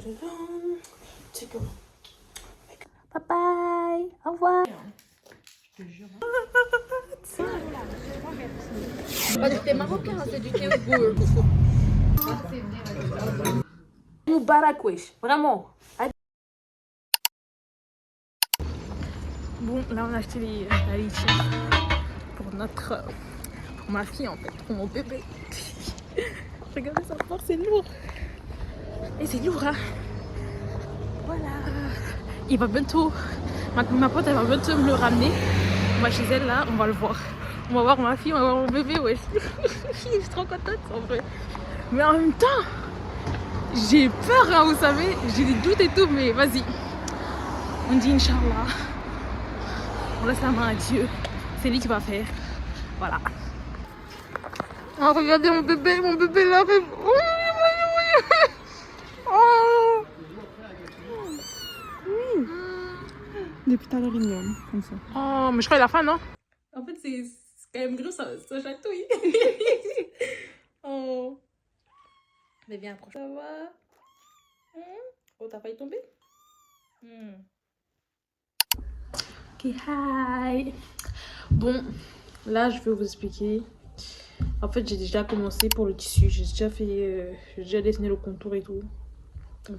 Bye bye. Au revoir. Je te jure. T'es marocain, c'est du Kéougou. Moubarak, wesh. Vraiment. Bon, là on a acheté la litière pour ma fille en fait, pour mon bébé. Regardez ça, c'est lourd. Et c'est lourd, hein. Voilà. Il va bientôt, ma pote elle va bientôt me le ramener. On va chez elle là, on va le voir. On va voir ma fille, on va voir mon bébé, wesh. Je suis trop contente en vrai. Mais en même temps, j'ai peur, hein, vous savez. J'ai des doutes et tout, mais vas-y. On dit Inch'Allah. On laisse la main à Dieu. C'est lui qui va faire. Voilà. Oh, regardez mon bébé là. Oh. Oui. Depuis tout à l'heure, il miaule, comme ça. Oh, mais je crois qu'il a faim, non? En fait, c'est quand même gros, ça chatouille. Oh. Mais viens, approche. Ça va? Oh, t'as failli tomber? Ok, hi. Bon, là, je vais vous expliquer. En fait, j'ai déjà commencé pour le tissu. J'ai déjà dessiné le contour et tout.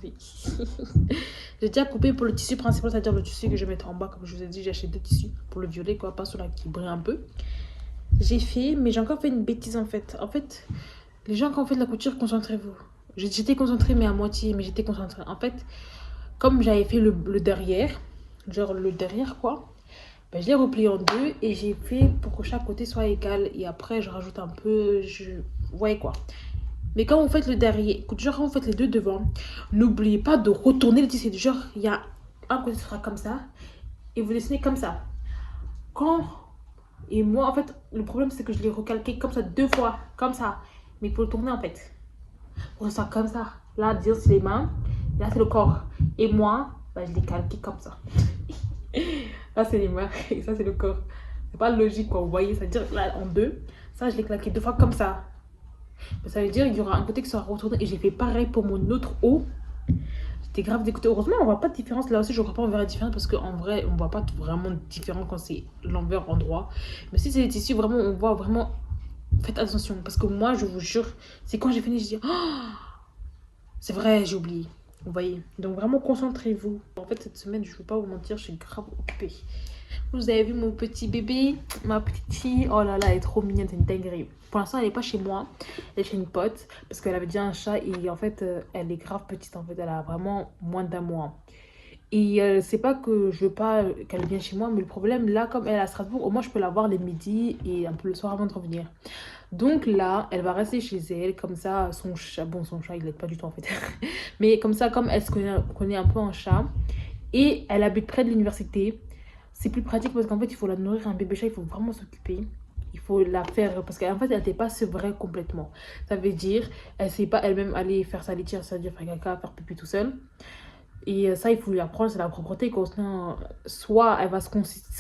Oui. J'ai déjà coupé pour le tissu principal, c'est-à-dire le tissu que je vais mettre en bas. Comme je vous ai dit, j'ai acheté 2 tissus pour le violet, quoi, pas celui-là qui brille un peu. J'ai fait, mais j'ai encore fait une bêtise en fait. En fait, les gens quand on fait de la couture, concentrez-vous. J'étais concentrée, mais à moitié, mais j'étais concentrée. En fait, comme j'avais fait le derrière, genre le derrière quoi, ben, je l'ai replié en 2 et j'ai fait pour que chaque côté soit égal. Et après, je rajoute un peu, vous voyez quoi. Mais quand vous faites le derrière, genre quand vous faites les 2 devant, n'oubliez pas de retourner le tissu. Genre, il y a un côté qui sera comme ça et vous dessinez comme ça. Et moi, en fait, le problème c'est que je l'ai recalqué comme ça 2 fois, comme ça. Mais il faut le tourner en fait. Pour que ça soit comme ça. Là, dire c'est les mains, là c'est le corps. Et moi, bah, je l'ai calqué comme ça. Là c'est les mains et ça c'est le corps. C'est pas logique quoi, vous voyez, ça veut dire là en 2. Ça, je l'ai claqué 2 fois comme ça. Ça veut dire qu'il y aura un côté qui sera retourné. Et j'ai fait pareil pour mon autre haut. J'étais grave dégoûtée. Heureusement, on voit pas de différence. Là aussi, je crois pas on verra la différence. Parce qu'en vrai, on voit pas vraiment de différence quand c'est l'envers endroit. Mais si c'est des tissus, vraiment, on voit vraiment. Faites attention. Parce que moi, je vous jure, c'est quand j'ai fini, je dis oh, c'est vrai, j'ai oublié. Vous voyez. Donc vraiment, concentrez-vous. En fait, cette semaine, je ne vais pas vous mentir, je suis grave occupée. Vous avez vu mon petit bébé, ma petite fille. Oh là là, elle est trop mignonne, c'est une dinguerie. Pour l'instant, elle n'est pas chez moi, elle est chez une pote. Parce qu'elle avait déjà un chat et en fait, elle est grave petite. En fait, elle a vraiment moins d'un mois. Et c'est pas que je veux pas qu'elle vienne chez moi, mais le problème, là, comme elle est à Strasbourg, au moins je peux la voir les midis et un peu le soir avant de revenir. Donc là, elle va rester chez elle, comme ça, son chat, il l'aide pas du tout en fait. Mais comme ça, comme elle se connaît un peu en chat, et elle habite près de l'université, c'est plus pratique parce qu'en fait, il faut la nourrir, un bébé chat, il faut vraiment s'occuper. Il faut la faire, parce qu'en fait, elle n'était pas sevrée complètement. Ça veut dire, elle ne sait pas elle-même aller faire sa litière, c'est-à-dire faire caca, faire pipi tout seul. Et ça, il faut lui apprendre, c'est la propreté. Sinon, soit elle va se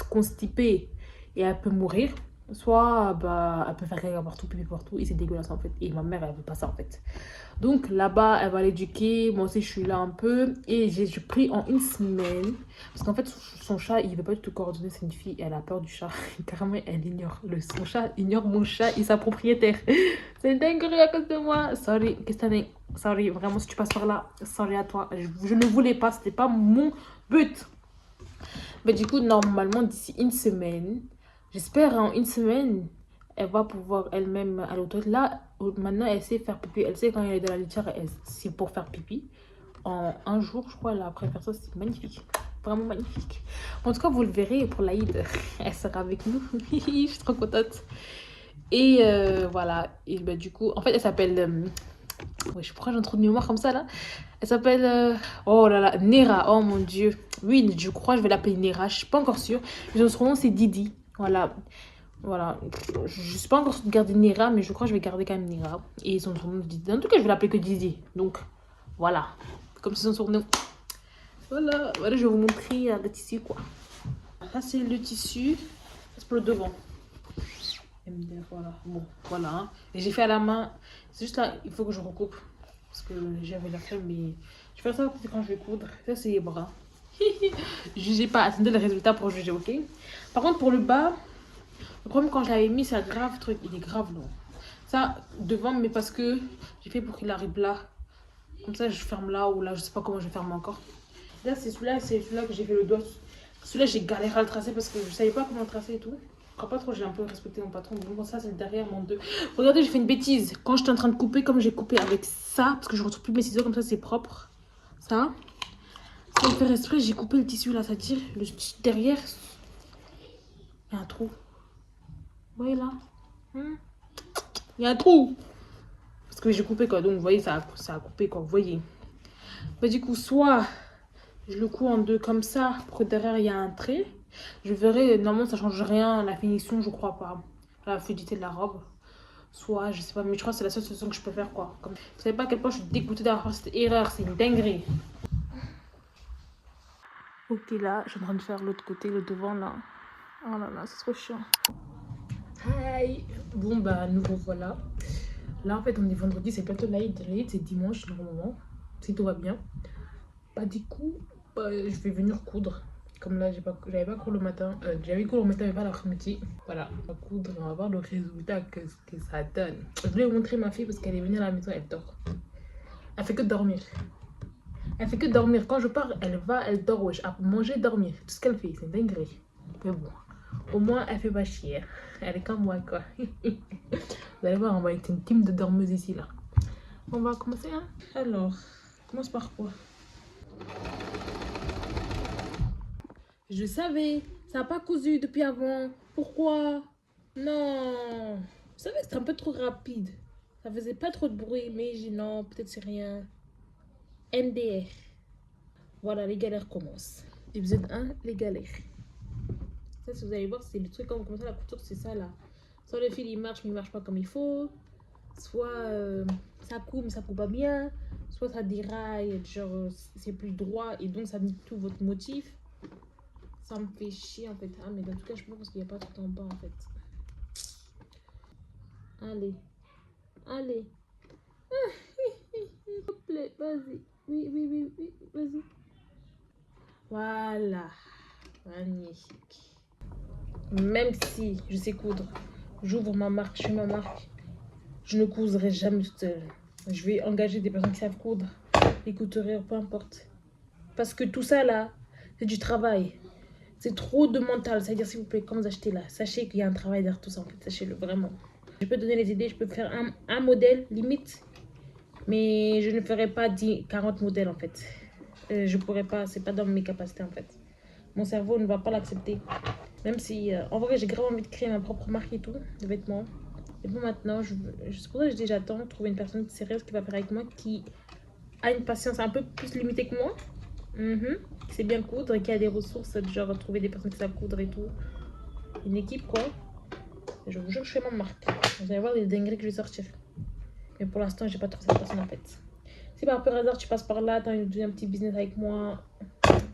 constiper et elle peut mourir, soit bah, elle peut faire caca partout, pipi partout, et c'est dégueulasse en fait. Et ma mère, elle veut pas ça en fait. Donc là-bas, elle va l'éduquer. Moi aussi, je suis là un peu. Et j'ai pris en une semaine. Parce qu'en fait, son chat, il veut pas du tout coordonner. C'est une fille, elle a peur du chat. Carrément, elle ignore. Son chat ignore mon chat et sa propriétaire. C'est une dinguerie à cause de moi. Sorry, qu'est-ce que t'en es? Sorry, vraiment, si tu passes par là, sorry à toi. Je ne voulais pas, c'était pas mon but. Mais du coup, normalement, d'ici une semaine, j'espère en une semaine, elle va pouvoir elle-même aller aux toilettes. Là, maintenant, elle sait faire pipi. Elle sait quand elle est dans la litière, c'est pour faire pipi. En un jour, je crois, elle a appris à faire ça. C'est magnifique. Vraiment magnifique. En tout cas, vous le verrez pour l'Aïd. Elle sera avec nous. Je suis trop contente. Et voilà. Et bah, du coup, en fait, elle s'appelle... Ouais, je crois que j'ai un trou de mémoire comme ça là. Elle s'appelle. Oh là là, Nera. Oh mon dieu. Oui, je crois que je vais l'appeler Nera. Je suis pas encore sûre. Mais son nom c'est Didi. Voilà. Voilà. Je suis pas encore sûre de garder Nera, mais je crois que je vais garder quand même Nera. Et son surnom Didi. En tout cas, je vais l'appeler que Didi. Donc, voilà. Comme c'est son surnom. Voilà. Voilà, je vais vous montrer le tissu quoi. Ça, c'est le tissu. C'est pour le devant. MDR, voilà. Bon, voilà. Hein. Et j'ai fait à la main. C'est juste là, il faut que je recoupe. Parce que j'avais la flemme, mais Je vais faire ça quand je vais coudre. Ça, c'est les bras. Jugez pas, attendez le résultat pour juger, ok? Par contre, pour le bas, le problème quand je l'avais mis, c'est un grave truc. Il est grave long. Ça, devant, mais parce que j'ai fait pour qu'il arrive là. Comme ça, je ferme là ou là, je sais pas comment je ferme encore. Là, c'est celui-là que j'ai fait le doigt. Celui-là, j'ai galéré à le tracer parce que je savais pas comment le tracer et tout. Je crois pas trop, j'ai un peu respecté mon patron. Bon, ça, c'est derrière mon 2. Regardez, j'ai fait une bêtise. Quand j'étais en train de couper, comme j'ai coupé avec ça, parce que je retrouve plus mes ciseaux, comme ça, c'est propre. Ça. Sans faire exprès, j'ai coupé le tissu là, ça tire. Le tissu derrière, il y a un trou. Vous voyez là? Il y a un trou. Parce que j'ai coupé quoi, donc vous voyez, ça a coupé quoi, vous voyez. Bah, du coup, soit je le couds en deux comme ça, pour que derrière il y a un trait. Je verrai, normalement ça change rien, la finition, je crois pas. La fluidité de la robe. Soit, je sais pas, mais je crois que c'est la seule solution que je peux faire quoi. Comme... Vous savez pas à quel point je suis dégoûtée d'avoir fait cette erreur, c'est une dinguerie. Ok, là, je suis en train de faire l'autre côté, le devant là. Oh là là, c'est trop chiant. Hi. Bon, bah, nous revoilà. Là, en fait, on est vendredi, c'est bientôt l'Aïd. L'Aïd, c'est dimanche, normalement, si tout va bien. Bah, du coup, je vais venir coudre. Comme là, j'avais pas cours le matin. J'avais cours le matin, mais pas l'après-midi. Voilà, on va coudre, on va voir le résultat que ça donne. Je voulais vous montrer ma fille parce qu'elle est venue à la maison, elle dort. Elle fait que dormir. Elle fait que dormir. Quand je pars, elle dort, wesh. À manger, dormir. Tout ce qu'elle fait, c'est une dinguerie. Mais bon, au moins, elle fait pas chier. Elle est comme moi, quoi. Vous allez voir, on va être une team de dormeuses ici, là. On va commencer, hein. Alors, on commence par quoi? Je savais, ça n'a pas cousu depuis avant. Pourquoi? Non. Vous savez, c'était un peu trop rapide. Ça faisait pas trop de bruit, mais j'ai non, peut-être c'est rien. MDR. Voilà, les galères commencent. Épisode 1, les galères. Ça, si vous allez voir, c'est le truc quand vous commencez la couture, c'est ça là. Soit le fil il marche, mais il marche pas comme il faut. Soit ça coud, mais ça coud pas bien. Soit ça déraille, genre c'est plus droit et donc ça nique tout votre motif. Ça me fait chier en fait. Ah, mais dans tout cas, je pense qu'il n'y a pas tout en bas en fait. Allez. Allez. S'il te plaît, vas-y. Oui, vas-y. Voilà. Magnifique. Même si je sais coudre, j'ouvre ma marque, je fais ma marque, je ne couserai jamais toute seule. Je vais engager des personnes qui savent coudre, des couturières, peu importe. Parce que tout ça là, c'est du travail. C'est trop de mental. C'est-à-dire, s'il vous plaît, quand vous achetez là, sachez qu'il y a un travail derrière tout ça en fait. Sachez-le vraiment. Je peux donner les idées, je peux faire un modèle limite, mais je ne ferai pas 40 modèles en fait. Je pourrais pas, c'est pas dans mes capacités en fait. Mon cerveau ne va pas l'accepter. Même si, en vrai, j'ai grave envie de créer ma propre marque et tout, de vêtements. Et bon, maintenant, c'est pour ça que je dis j'attends de trouver une personne sérieuse qui va faire avec moi, qui a une patience un peu plus limitée que moi. Qui sait bien coudre et qui a des ressources, genre trouver des personnes qui savent coudre et tout. Une équipe, quoi. Et je vous jure que je fais ma marque. Vous allez voir les dingueries que je vais sortir. Mais pour l'instant, j'ai pas trouvé cette personne en fait. Si par pur hasard tu passes par là, t'as un petit business avec moi,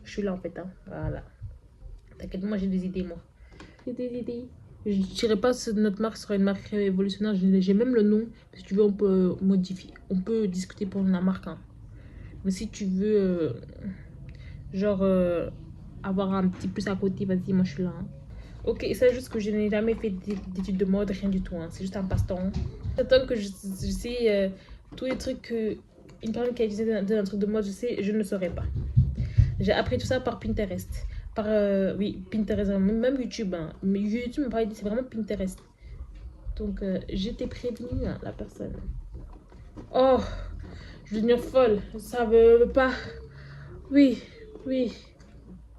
je suis là en fait. Hein. Voilà. T'inquiète, moi j'ai des idées, moi. J'ai des idées. Je ne dirais pas que notre marque sera une marque révolutionnaire. J'ai même le nom. Si tu veux, on peut modifier. On peut discuter pour la marque. Hein. Mais si tu veux, genre, avoir un petit plus à côté, vas-y, moi je suis là. Hein. Ok, c'est juste que je n'ai jamais fait d'études de mode, rien du tout. Hein. C'est juste un passe-temps. J'attends que je sais tous les trucs qu'une personne qui a utilisé dans un truc de mode, je ne saurais pas. J'ai appris tout ça par Pinterest. Oui, Pinterest, même YouTube. Hein. Mais YouTube m'a pas dit, c'est vraiment Pinterest. Donc, j'étais prévenue, hein, la personne. Oh, je vais devenir folle. Ça veut pas. Oui,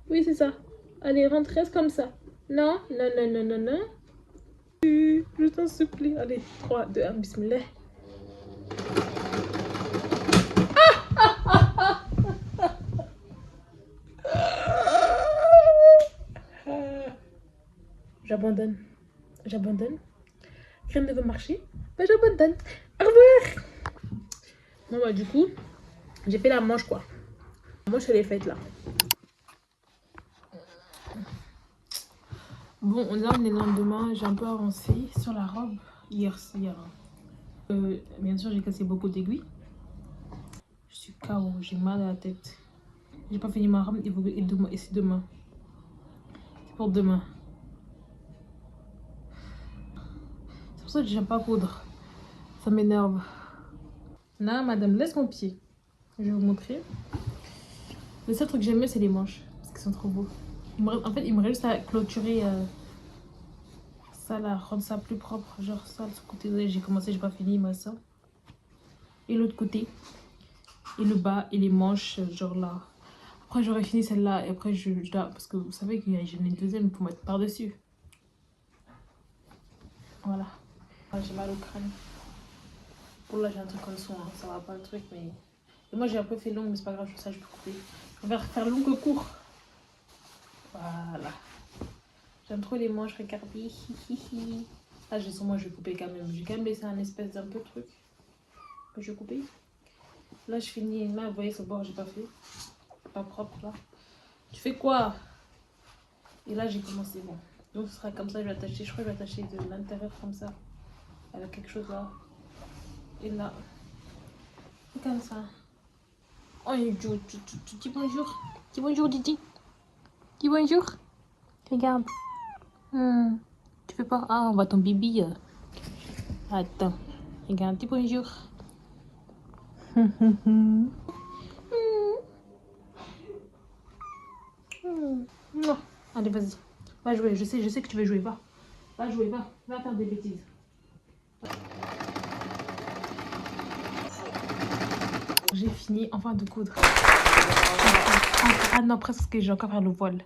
c'est ça. Allez, rentre, reste comme ça. Non. Je t'en supplie. Allez, 3, 2, 1, bismillah. J'abandonne. Rien ne veut marcher. Ben, j'abandonne. Au revoir. Bon, bah, du coup, j'ai fait la manche, quoi. La manche, elle est faite, là. Bon, là, on est le lendemain. J'ai un peu avancé sur la robe hier. Bien sûr, j'ai cassé beaucoup d'aiguilles. Je suis KO, j'ai mal à la tête. J'ai pas fini ma robe, et c'est demain. C'est pour demain. C'est pour ça que j'aime pas coudre. Ça m'énerve. Là, madame, laisse mon pied. Je vais vous montrer. Le seul truc que j'aime mieux, c'est les manches. Parce qu'ils sont trop beaux. En fait, il me reste juste à clôturer ça là, rendre ça plus propre. Genre ça, de ce côté-là, j'ai commencé, j'ai pas fini, moi, ça. Et l'autre côté. Et le bas et les manches, genre là. Après, j'aurais fini celle-là. Et après, je dois... Parce que vous savez que j'en ai une deuxième pour mettre par-dessus. Voilà. Ah, j'ai mal au crâne. Pour là, j'ai un truc en dessous. Hein. Ça va pas le truc, mais... Et moi, j'ai un peu fait long, mais c'est pas grave. Ça, je peux couper. Je préfère faire long que court. Voilà. J'aime trop les manches regardez. Là, moi, je vais couper quand même. J'ai quand même laissé un espèce d'un peu de truc que je vais couper. Là, je finis. Là, vous voyez, ce bord, j'ai pas fait. Pas propre, là. Tu fais quoi? Et là, j'ai commencé. Bon. Donc, ce sera comme ça. Je vais attacher. Je crois que je vais attacher de l'intérieur comme ça. Avec quelque chose là. Et là. Et comme ça. Oh, tu dis bonjour. Dis bonjour, Didi. Dis bonjour. Regarde. Tu fais pas. Ah, on voit ton bibi. Attends. Regarde, dis bonjour. Allez, vas-y. Va jouer. Je sais que tu veux jouer. Va. Va jouer, va. Va faire des bêtises. J'ai fini enfin de coudre. Ah non, presque que j'ai encore faire le voile.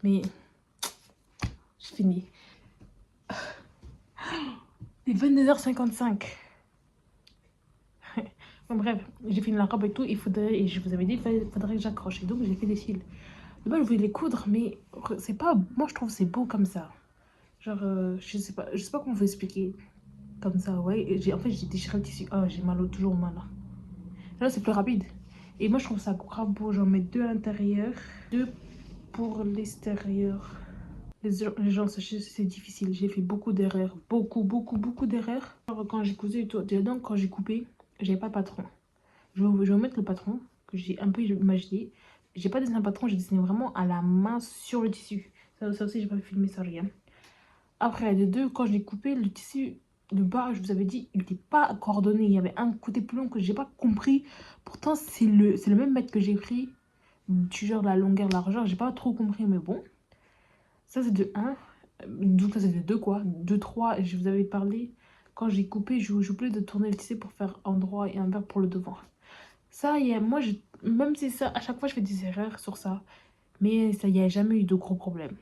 Mais j'ai fini. Il est 22h55. Bon, bref, j'ai fini la robe et tout. Et je vous avais dit, il faudrait que j'accroche. Et donc, j'ai fait des fils. De base, je voulais les coudre, mais c'est pas. Moi, je trouve que c'est beau comme ça. Genre, je sais pas comment vous expliquer. Comme ça, ouais. En fait, j'ai déchiré le tissu. Oh, j'ai toujours mal. Là, c'est plus rapide. Et moi, je trouve ça grave beau. J'en mets 2 à l'intérieur, 2 pour l'extérieur. Les gens, sachez, c'est difficile. J'ai fait beaucoup d'erreurs. Beaucoup d'erreurs. Quand j'ai cousu et tout, donc quand j'ai coupé, j'avais pas de patron. Je vais mettre le patron que j'ai un peu imaginé. J'ai pas dessiné un patron, j'ai dessiné vraiment à la main sur le tissu. Ça aussi, j'ai pas filmé ça, rien. Après, les deux, quand je l'ai coupé, le tissu de bas, je vous avais dit, il n'était pas coordonné. Il y avait un côté plus long que j'ai pas compris. Pourtant, c'est le même mètre que j'ai pris. Du genre la longueur, largeur, j'ai pas trop compris, mais bon. Ça, c'est de 1. Donc, ça, c'est de 2, quoi. 2, 3, je vous avais parlé. Quand j'ai coupé, j'oubliais de tourner le tissu pour faire un droit et un vers pour le devant. Ça, moi, même si ça, à chaque fois, je fais des erreurs sur ça. Mais ça, il n'y a jamais eu de gros problèmes.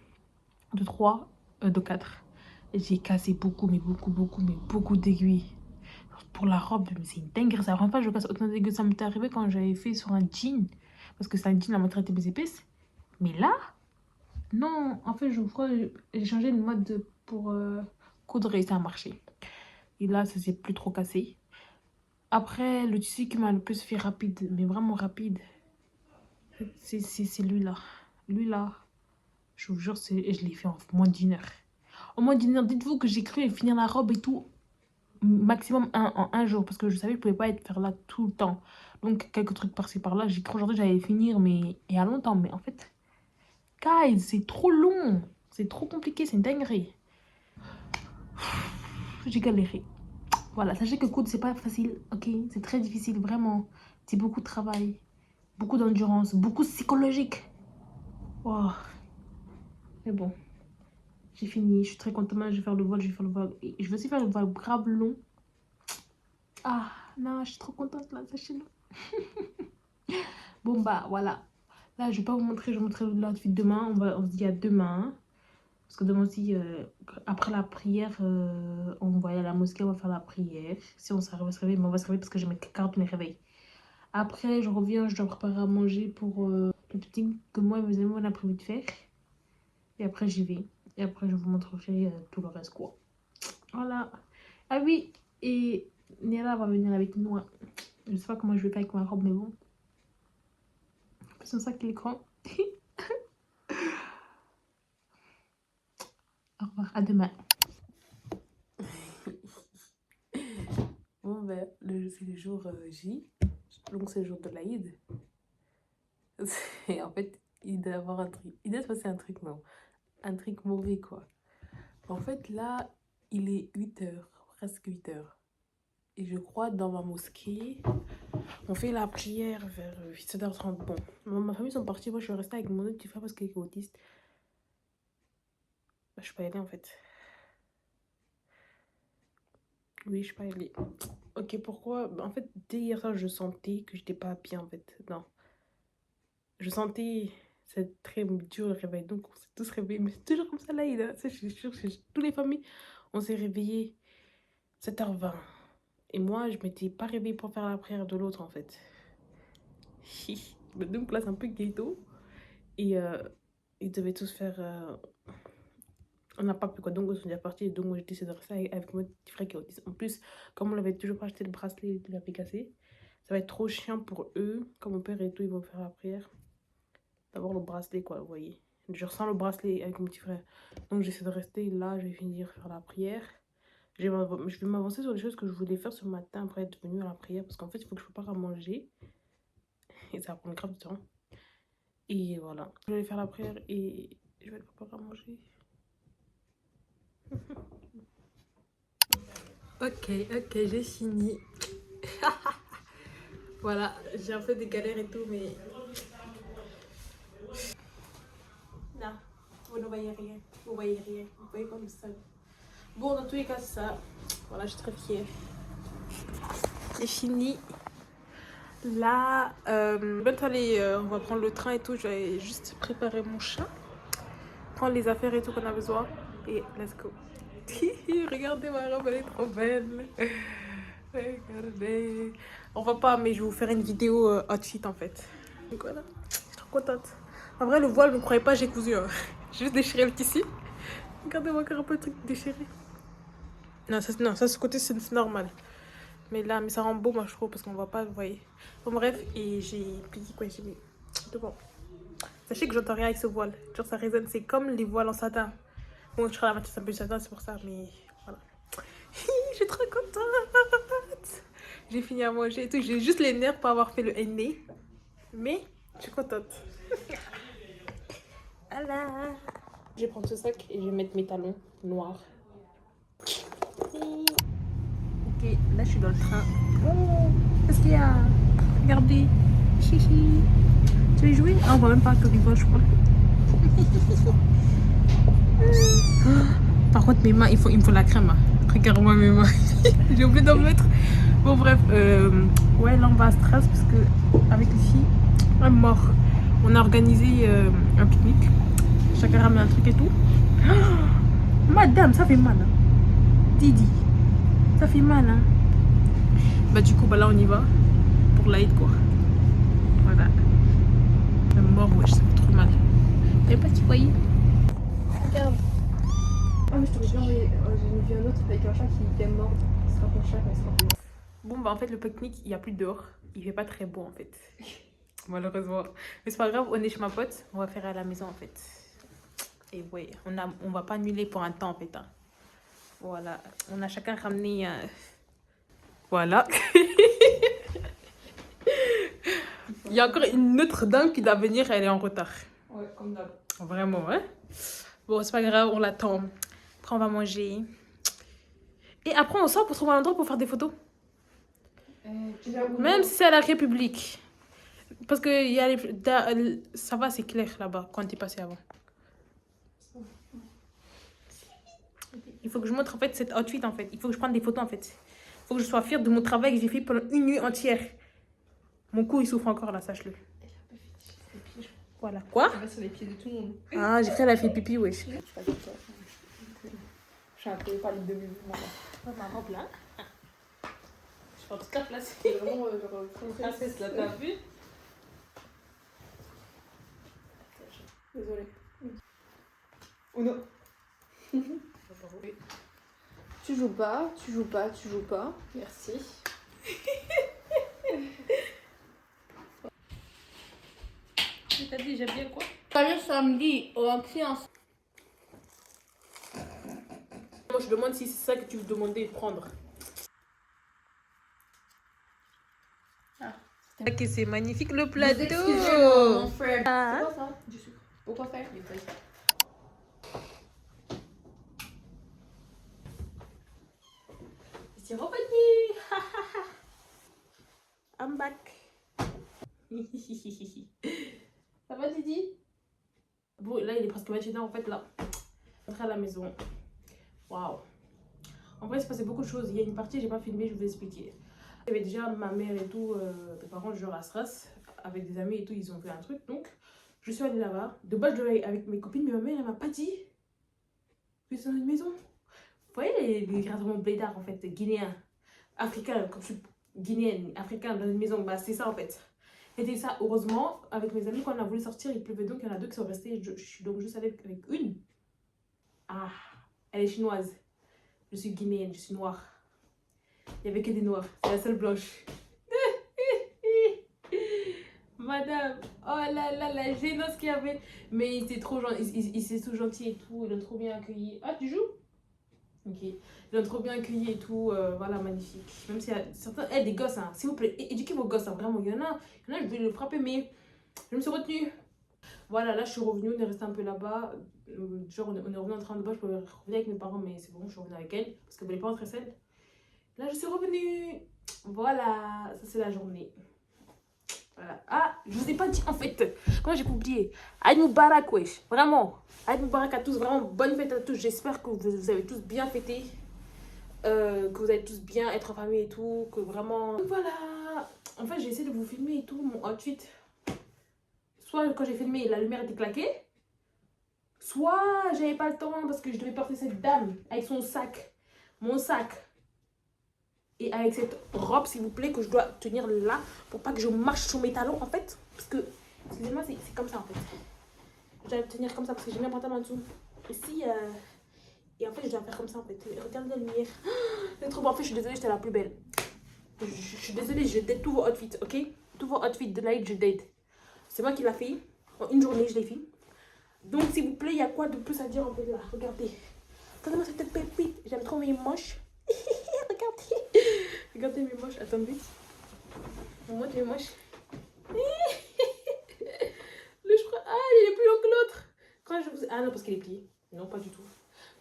De 3, de 4. J'ai cassé beaucoup, mais beaucoup d'aiguilles. Pour la robe, mais c'est une dinguerie. C'est la première fois que je casse autant d'aiguilles. Ça m'était arrivé quand j'avais fait sur un jean. Parce que c'est un jean, la matière était plus épaisse. Mais là, non. En fait, je crois que j'ai changé de mode pour coudre et ça a marché. Et là, ça s'est plus trop cassé. Après, le tissu qui m'a le plus fait rapide, mais vraiment rapide, c'est lui-là. Lui-là, je vous jure, je l'ai fait en moins d'1 heure. En moins d'1 heure, dites-vous que j'ai cru finir la robe et tout, maximum en 1 jour, parce que je savais que je ne pouvais pas faire là tout le temps. Donc, quelques trucs par-ci par-là, j'ai cru aujourd'hui que j'allais finir, mais il y a longtemps. Mais en fait, guys, c'est trop long. C'est trop compliqué, c'est une dinguerie. J'ai galéré. Voilà, sachez que coudre, c'est pas facile, ok? C'est très difficile, vraiment. C'est beaucoup de travail, beaucoup d'endurance, beaucoup psychologique. Wow. Mais bon, j'ai fini. Je suis très contente. Maintenant, je vais faire le voile. Et je vais aussi faire le voile grave long. Ah, non, je suis trop contente là, sachez-le. Bon, bah, voilà. Là, je vais pas vous montrer. Je vais vous montrer l'outfit demain. On se dit à demain. Parce que demain aussi, après la prière, on va aller à la mosquée, on va faire la prière. Si on s'arrive à se réveiller, mais on va se réveiller parce que je vais mettre 40 mes réveils. Après, je reviens, je dois préparer à manger pour le petit que moi et mes amis, on a prévu de faire. Et après, j'y vais. Et après, je vous montrerai tout le reste, quoi. Voilà. Ah oui, et Néla va venir avec nous. Hein. Je sais pas comment je vais faire avec ma robe, mais bon. C'est ça qui est l'écran. Au revoir, à demain. Bon, ben, c'est le jour J. Donc c'est le jour de l'Aïd. Et en fait, il doit y avoir un truc. Il doit se passer un truc, non. Un truc mauvais, quoi. En fait, là, il est 8h, presque 8h. Et je crois dans ma mosquée, on fait la prière vers 7h30. Bon, ma famille sont partis. Moi, je suis restée avec mon autre petit frère parce qu'il est autiste. Bah, je suis pas allée en fait. Oui, je suis pas allée. Ok, pourquoi? Bah, en fait, dès hier soir, je sentais que j'étais pas bien en fait. Non. Je sentais. C'est très dur le réveil. Donc, on s'est tous réveillés. Mais c'est toujours comme ça là. Je suis sûre que toutes les familles, on s'est réveillés 7h20. Et moi, je m'étais pas réveillée pour faire la prière de l'autre en fait. Donc là, c'est un peu ghetto. Et ils devaient tous faire. On n'a pas pu quoi. Donc, ils sont déjà partis. Donc, moi, j'ai décidé de rester avec mon petit frère qui est autiste. En plus, comme on l'avait toujours pas acheté le bracelet, il l'avait cassé. Ça va être trop chiant pour eux. Comme mon père et tout, ils vont faire la prière. D'abord le bracelet, quoi, vous voyez. Je ressens le bracelet avec mon petit frère. Donc, j'essaie de rester là. Je vais finir faire la prière. Je vais m'avancer sur les choses que je voulais faire ce matin après être venue à la prière. Parce qu'en fait, il faut que je prépare à manger. Et ça va prendre grave de temps. Et voilà. Je vais faire la prière et je vais le préparer à manger. Ok, j'ai fini. Voilà, j'ai un peu des galères et tout, mais... Là, vous ne voyez rien. Vous voyez rien. Vous voyez comme ça. Bon, dans tous les cas, c'est ça. Voilà, je suis très fière. J'ai fini. Là, bientôt aller, on va prendre le train et tout. Je vais juste préparer mon chat. Prendre les affaires et tout qu'on a besoin. Et let's go. Regardez ma robe, elle est trop belle. Regardez. On voit pas, mais je vais vous faire une vidéo outfit en fait. Donc voilà, je suis trop contente. En vrai, le voile, ne croyez pas, j'ai cousu. Hein. J'ai juste déchiré le tissu. Regardez-moi encore un peu le truc déchiré. Non, ça ce côté, c'est normal. Mais là, mais ça rend beau, moi, je trouve, parce qu'on voit pas, vous voyez. Bon, bref, et j'ai plié quoi, j'ai mis devant. Sachez que j'entends rien avec ce voile. Genre, ça résonne, c'est comme les voiles en satin. Bon, je crois la moitié, c'est un peu du satin, c'est pour ça, mais voilà. Je suis trop contente. J'ai fini à manger et tout. J'ai juste les nerfs pour avoir fait le henné. Mais je suis contente. Voilà. Je vais prendre ce sac et je vais mettre mes talons noirs. Ok, là je suis dans le train. Oh, qu'est-ce qu'il y a? Regardez. Chichi. Tu veux jouer? Ah, on voit même pas Côte d'Ivoire, je crois. Par contre, mes mains, il me faut la crème. Hein. Regarde-moi mes mains. J'ai oublié d'en mettre. Bon, bref. Ouais, là on va à Strasbourg parce que, avec les filles, on est mort. On a organisé un pique-nique. Chacun ramène un truc et tout. Madame, ça fait mal. Hein. Didi, ça fait mal. Hein. Bah, du coup, bah là on y va. Pour l'Aïd, quoi. Voilà. Je suis mort, ouais, ça fait trop mal. T'avais pas tu voyais? Regarde. Ah, mais je t'aurais bien envoyé. J'ai vu un autre avec un chat qui est mort. Ce sera ton chat quand il sera plus. Bon, bah en fait, le pique-nique, il n'y a plus dehors. Il fait pas très beau en fait. Malheureusement. Mais c'est pas grave, on est chez ma pote. On va faire à la maison en fait. Et ouais, on va pas annuler pour un temps en fait. Hein. Voilà. On a chacun ramené. Voilà. Il y a encore une autre dame qui doit venir, elle est en retard. Ouais, comme d'hab. Vraiment, hein. Bon, c'est pas grave, on l'attend. Après, on va manger. Et après, on sort pour trouver un endroit pour faire des photos. Même si c'est à la République. Parce que y a ça va, c'est clair là-bas quand t'es passé avant. Il faut que je montre en fait cet outfit en fait. Il faut que je prenne des photos en fait. Il faut que je sois fière de mon travail que j'ai fait pendant une nuit entière. Mon cou il souffre encore là, sache-le. Voilà. Quoi? Ça va sur les pieds de tout le monde. Ah, j'ai fait la fait pipi, wesh. Je suis un peu pâle de mouvement là. Ma robe là. Je pense toute la place. C'est vraiment genre Princesse là, t'as vu? Désolée. Oh non. Tu joues pas, tu joues pas, tu joues pas. Merci. T'as dit j'aime bien quoi? Pas le samedi, en séance. Moi je demande si c'est ça que tu veux demander de prendre. Ah, Ok, c'est magnifique le Vous plateau. excusez mon frère. Ah. C'est quoi ça? Du sucre. Pourquoi faire des feuilles? C'est revenu. I'm back. Ça va Didi? Bon, là il est presque 21h en fait là. Rentrer à la maison. Waouh. En vrai, il s'est passé beaucoup de choses. Il y a une partie, j'ai pas filmé, je vais vous expliquer. Il y avait déjà ma mère et tout, mes parents, genre à Stras, avec des amis et tout, ils ont fait un truc. Donc, je suis allée là-bas. De base, je devais aller avec mes copines, mais ma mère, elle m'a pas dit que c'est dans une maison. Vous voyez les grands blédards en fait, guinéens, africains, comme je suis guinéenne, africain dans une maison, bah c'est ça en fait. Et ça, heureusement, avec mes amis, quand on a voulu sortir, il pleuvait donc, il y en a deux qui sont restés. Je suis donc juste allée avec une. Ah, elle est chinoise. Je suis guinéenne, je suis noire. Il n'y avait que des noirs, c'est la seule blanche. Madame, oh là là, la gênance qu'il y avait. Mais il était trop gentil, il s'est tout gentil et tout, il a trop bien accueilli. Ah, tu joues? Ok, ils l'ont trop bien accueilli et tout, voilà, magnifique. Même s'il y a certains, des gosses, hein, s'il vous plaît, éduquez vos gosses, hein, vraiment. Il y en a, je voulais le frapper, mais je me suis retenue. Voilà, là je suis revenue, on est resté un peu là-bas. Genre, on est revenu en train de bas, je pouvais revenir avec mes parents, mais c'est bon, je suis revenue avec elle, parce qu'elle voulait pas rentrer seule. Là, je suis revenue. Voilà, ça c'est la journée. Voilà. Ah, je vous ai pas dit en fait. Comment j'ai pu oublier? Aïd Moubarak, wesh. Vraiment. Aïd Moubarak à tous. Vraiment, bonne fête à tous. J'espère que vous avez tous bien fêté. Que vous allez tous bien être en famille et tout. Que vraiment. Voilà. En fait, j'ai essayé de vous filmer et tout. Mon outfit. Soit quand j'ai filmé, la lumière était claquée. Soit j'avais pas le temps parce que je devais porter cette dame avec son sac. Mon sac. Et avec cette robe, s'il vous plaît, que je dois tenir là pour pas que je marche sur mes talons en fait. Parce que, excusez-moi, c'est comme ça en fait. Je dois tenir comme ça parce que j'ai mis un pantalon en dessous. Ici, et en fait, je dois faire comme ça en fait. Regardez la lumière. C'est trop beau. En fait, je suis désolée, j'étais la plus belle. Je suis désolée, je date tous vos outfits, ok? Tous vos outfits de light, je date. C'est moi qui l'a fait. En une journée, je l'ai fait. Donc, s'il vous plaît, il y a quoi de plus à dire en fait là? Regardez. Regardez-moi cette pépite. J'aime trop mes moches. Regardez. Regardez mes moches. Attendez. Moi, mes moches. Le chevreuil. Ah, il est plus long que l'autre. Quand je vous... Ah non, parce qu'il est plié. Non, pas du tout.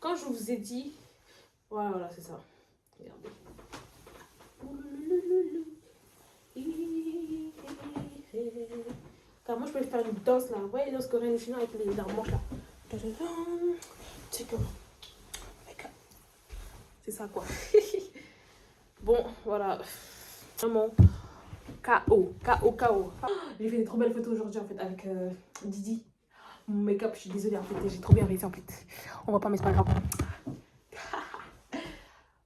Quand je vous ai dit... Voilà, c'est ça. Regardez. Car moi, je peux faire une danse là. Vous voyez, danse coréenne chinoise avec les manches là. C'est ça quoi. Bon, voilà. Vraiment. KO. J'ai fait des trop belles photos aujourd'hui en fait avec Didi. Mon make-up, je suis désolée en fait. J'ai trop bien réussi en fait. On voit pas, mais c'est pas grave.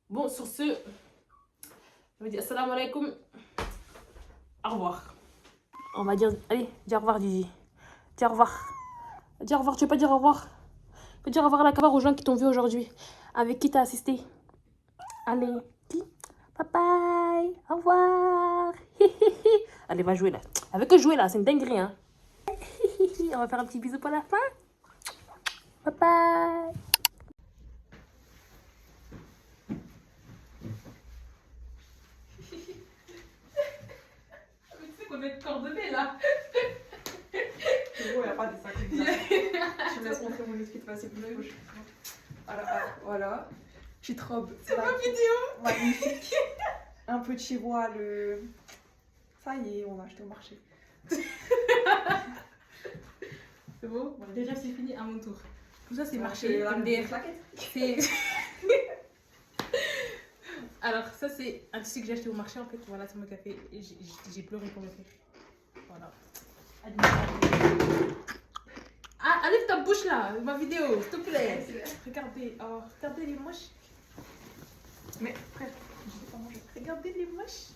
Bon, sur ce, je vais dire assalamu alaikum. Au revoir. On va dire. Allez, dis au revoir, Didi. Dis au revoir. Dis au revoir. Tu veux pas dire au revoir? Tu peux dire au revoir à la caméra aux gens qui t'ont vu aujourd'hui. Avec qui t'as assisté. Allez, dis bye bye, au revoir. Allez, va jouer là. Avec que jouer là, c'est une dinguerie, hein. On va faire un petit bisou pour la fin. Bye bye. Mais tu sais qu'on est coordonnés là. C'est beau, il n'y a pas des sacs. Je me laisse montrer mon outfit facile. Voilà. Petite robe. C'est ma vidéo. Magnifique. Un petit voile. Ça y est, on a acheté au marché. C'est beau. Voilà. Déjà, c'est fini à mon tour. Tout ça, c'est marché. La MDR. plaquette. C'est... Alors, ça, c'est un tissu que j'ai acheté au marché. En fait, voilà, c'est mon café. J'ai pleuré pour le faire. Voilà. Ah, enlève ta bouche là, ma vidéo, s'il te plaît. Regardez, oh, regardez les moches. Mais frère, je sais pas manger. Regardez les moches.